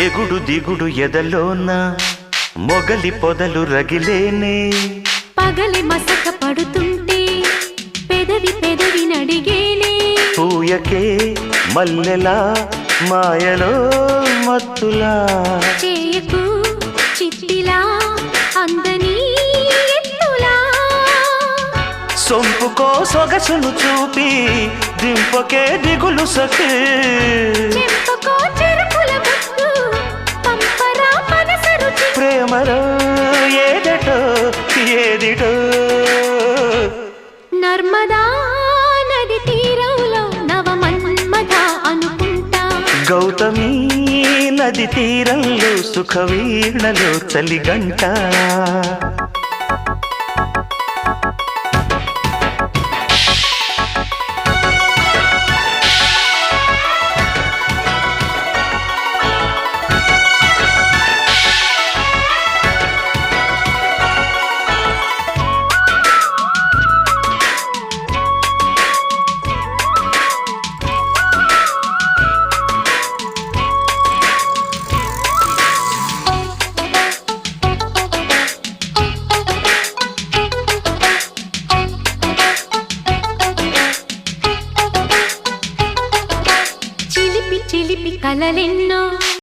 ఎగుడు దిగుడు ఎదలోన మొగలి పొదలు రగిలేనే పగలి మసక పడుతుంటే పెదవి పెదవి నడిగేనే పూయకే మల్లెలా మాయలో మత్తులా చేయకు చిట్టిలా అందని ఎత్తులా సొంపుకో సొగసును చూపి దింపకే దిగులు సఖీ చెంపకో చెరుకుల ముద్దు పంపరా మనసు రుచి ప్రేమలో ఏదటో ఏదిటో నర్మదా నది తీరంలో నవమన్మథ అనుకుంటా గౌతమి నది తీరంలో సుఖవీణలో చలిగంట చిలిపి చిలిపి కలలెన్నో